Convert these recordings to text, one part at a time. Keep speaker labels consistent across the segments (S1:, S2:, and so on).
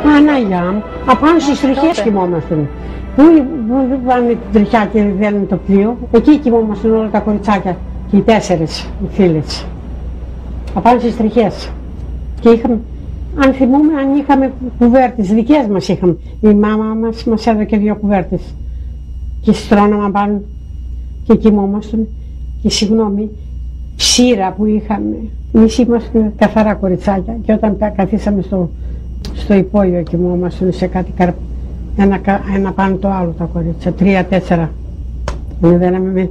S1: Παναγιά μου, απάνω στις τριχές κοιμόμασταν. Πού πάνε την τριχιά και δένουν το πλοίο, εκεί κοιμόμασταν όλα τα κοριτσάκια και οι 4 φίλες. Απάνω στις τριχές. Και είχαμε, αν θυμούμε, αν είχαμε κουβέρτες, δικές μας είχαμε. Η μάμα μας έδωκε 2 κουβέρτες. Και στρώναμε πάνω και κοιμόμασταν. Και συγγνώμη, ψήρα που είχαμε. Εμείς ήμασταν καθαρά κοριτσάκια και όταν καθίσαμε στο υπόγειο κοιμόμασταν σε κάτι ένα πάνω το άλλο τα κορίτσια, 3-4. Ανεβαίναμε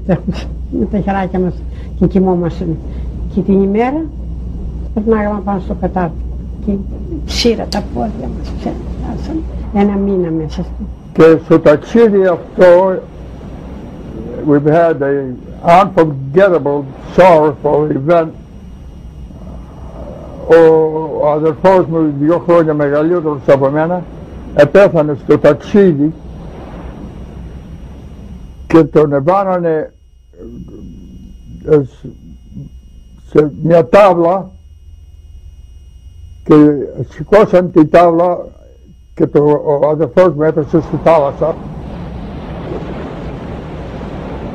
S1: με τα χεράκια μας και κοιμόμασταν. Και την ημέρα περνάγαμε πάνω στο κατάρτι και ψήρα τα πόδια μας, ψέρασαν 1 μήνα μέσα στο.
S2: Και στο ταξίδι αυτό we've had an unforgettable, sorrowful event. Ο αδερφός μου 2 χρόνια μεγαλύτερος από μένα επέθανε στο ταξίδι και τον εβάνανε σε μια τάβλα και σηκώσαν την τάβλα και ο αδερφός μου έπεσε στη θάλασσα.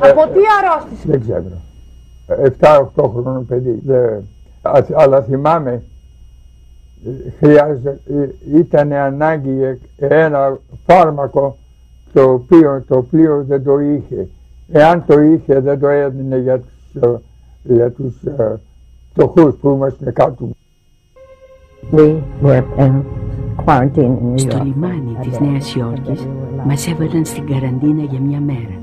S3: Από τι αρρώστησε?
S2: Δεν ξέρω. 7-8 χρονών παιδί. Αλλά θυμάμαι, ήταν ανάγκη ένα φάρμακο το οποίο δεν το είχε. Εάν το είχε δεν το έδινε για τους φτωχούς που ήμασταν κάτω.
S4: Στο λιμάνι της Νέας Υόρκης μας έβαλαν στην καραντίνα για 1 μέρα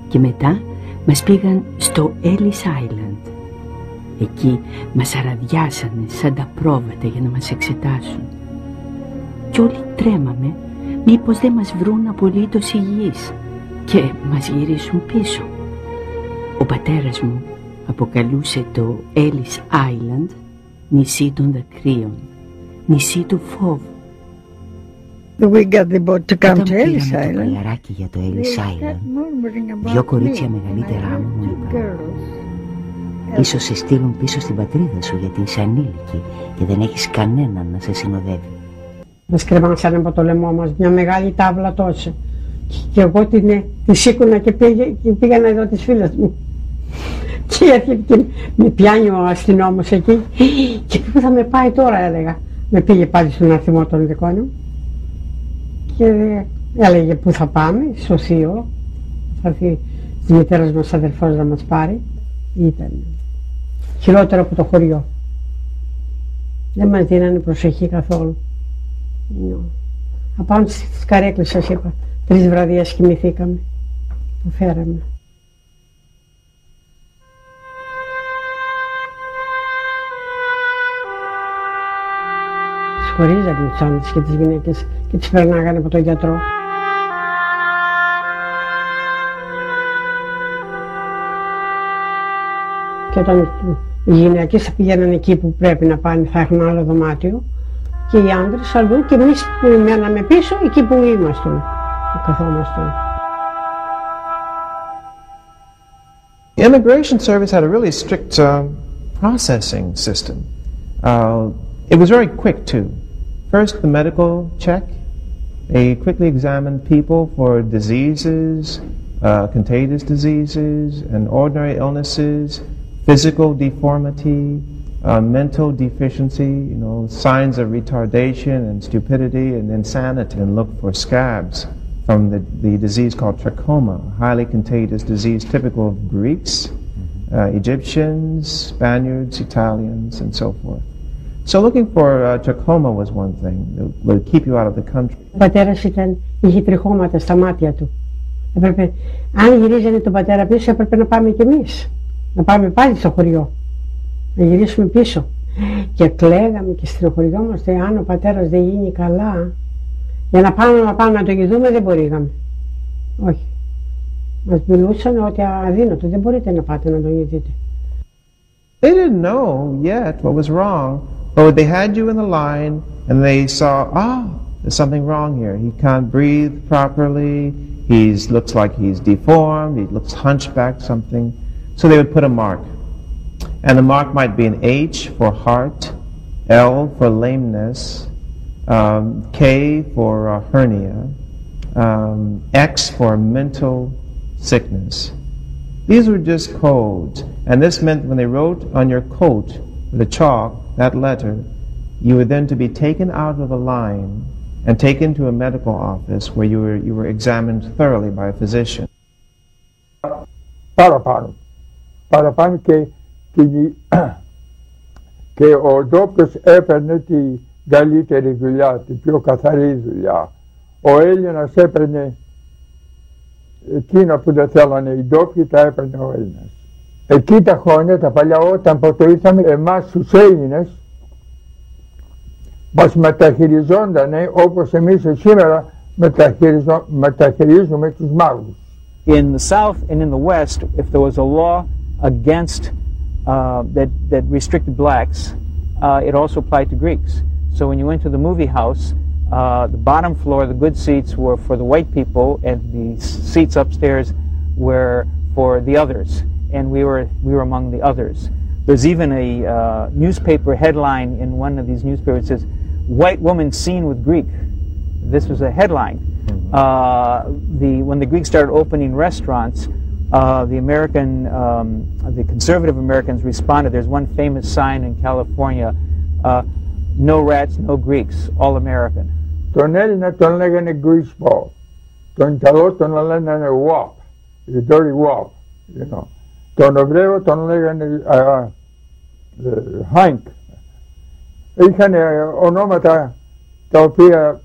S4: και μετά μας πήγαν στο Ellis Island. Εκεί μας αραδιάσανε σαν τα πρόβατα για να μας εξετάσουν. Κι όλοι τρέμαμε μήπως δεν μας βρουν απολύτως υγιείς και μας γυρίσουν πίσω. Ο πατέρας μου αποκαλούσε το Ellis Island νησί των δακρύων, νησί του φόβου.
S5: Όταν πήγαμε το
S4: παλιαράκι για το Ellis Island, 2 κορίτσια μεγαλύτερά μου είπαν: ίσως σε στείλουν πίσω στην πατρίδα σου γιατί είσαι ανήλικη και δεν έχεις κανέναν να σε συνοδεύει.
S1: Μας κρεμάσανε από το λαιμό μας μια μεγάλη τάβλα τόσο. Και εγώ τη σήκωνα και πήγα να δω τις φίλες μου. Και με πιάνει ο αστυνόμος εκεί και πού θα με πάει τώρα, έλεγα. Με πήγε πάλι στον αριθμό των δικών μου και έλεγε πού θα πάμε, στο θείο. Θα έρθει της μητέρας μας αδερφός να μας πάρει. Ήταν χειρότερο από το χωριό. Δεν μας δίνανε προσοχή καθόλου. Απάνω στις καρέκλες σας είπα, 3 βραδιές κοιμηθήκαμε. Το φέραμε. Τις χωρίζανε τους άντρες και τις γυναίκες και τις περνάγανε από τον γιατρό. Και όταν οι γυναίκες πήγαιναν εκεί που πρέπει να πάνε, θα έχουν άλλο δωμάτιο και οι άντρες αλλού και εμείς που μέναμε πίσω εκεί που ήμασταν, που καθόμασταν.
S6: The Immigration Service had a really strict processing system. It was very quick too. First, the medical check. They quickly examined people for diseases, contagious diseases and ordinary illnesses, physical deformity, mental deficiency, signs of retardation and stupidity and insanity, and look for scabs from the disease called trachoma, a highly contagious disease typical of Greeks, Egyptians, Spaniards, Italians, and so forth. So looking for trachoma was one thing that would keep you out of the country.
S1: Ο πατέρας είχε τριχώματα στα μάτια του. Αν γυρίζανε τον πατέρα πίσω έπρεπε να πάμε κι εμείς. Να πάμε πάλι στο χωριό, να γυρίσουμε πίσω. Και κλαίγαμε και στενοχωριόμαστε αν ο πατέρας δεν γίνει καλά. Για να πάμε να το γιδούμε δεν μπορήκαμε. Όχι. Μας μιλούσαν ότι αδύνατο, δεν μπορείτε να πάτε να τον γιδείτε.
S6: They didn't know yet what was wrong, but they had you in the line and they saw, there's something wrong here. He can't breathe properly, looks like he's deformed, he looks hunchbacked, something. So they would put a mark. And the mark might be an H for heart, L for lameness, K for hernia, X for mental sickness. These were just codes, and this meant when they wrote on your coat with a chalk that letter, you were then to be taken out of the line and taken to a medical office where you were examined thoroughly by a physician.
S2: Παραπάνω και ο ντόπιος έπαιρνε τη καλύτερη δουλειά, την πιο καθαρή δουλειά. Ο Έλληνας έπαιρνε εκείνα που δεν θέλανε οι ντόπιοι, τα έπαιρνε ο Έλληνας. Εκεί τα χρόνια, τα παλιά, όταν ποτέ ήρθαμε, εμάς τους Έλληνες μας μεταχειριζόντανε όπως εμείς σήμερα μεταχειρίζουμε τους μάγους.
S5: In the South and in the West, if there was a law against that restricted blacks, it also applied to Greeks. So when you went to the movie house, the bottom floor, the good seats were for the white people, and the seats upstairs were for the others. And we were among the others. There's even a newspaper headline in one of these newspapers that says, "White woman seen with Greek." This was a headline. When the Greeks started opening restaurants, the conservative Americans responded. There's one famous sign in California, "No rats, no Greeks, all American."
S2: Τον Έλληνα τον λέγανε greaseball. Τον Ιταλό τον λέγανε wop, the dirty wop, you know. Τον Εβραίο τον λέγανε Hank. Είχαν ονόματα τα οποία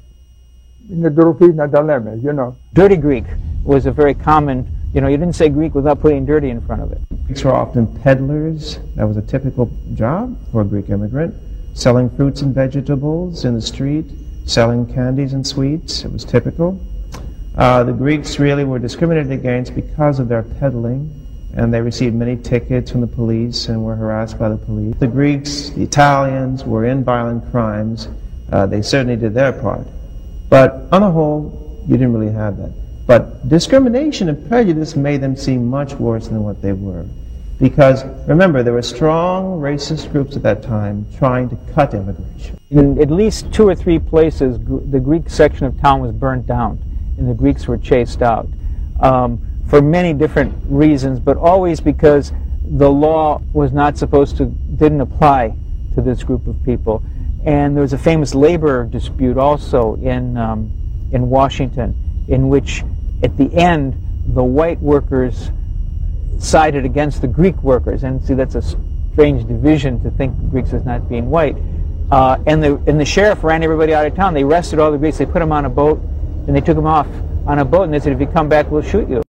S2: είναι ντροπή να τα λέμε, you know.
S5: Dirty Greek was a very common, you know, you didn't say Greek without putting dirty in front of it.
S6: Greeks were often peddlers. That was a typical job for a Greek immigrant. Selling fruits and vegetables in the street, selling candies and sweets. It was typical. The Greeks really were discriminated against because of their peddling, and they received many tickets from the police and were harassed by the police. The Greeks, the Italians, were in violent crimes. They certainly did their part. But on the whole, you didn't really have that. But discrimination and prejudice made them seem much worse than what they were. Because, remember, there were strong racist groups at that time trying to cut immigration.
S5: In at least 2 or 3 places, the Greek section of town was burnt down, and the Greeks were chased out. For many different reasons, but always because the law was not didn't apply to this group of people. And there was a famous labor dispute also in Washington, in which at the end the white workers sided against the Greek workers. And see, that's a strange division to think of Greeks as not being white. And the sheriff ran everybody out of town. They arrested all the Greeks, they put them on a boat, and they took them off on a boat, and they said, "If you come back, we'll shoot you."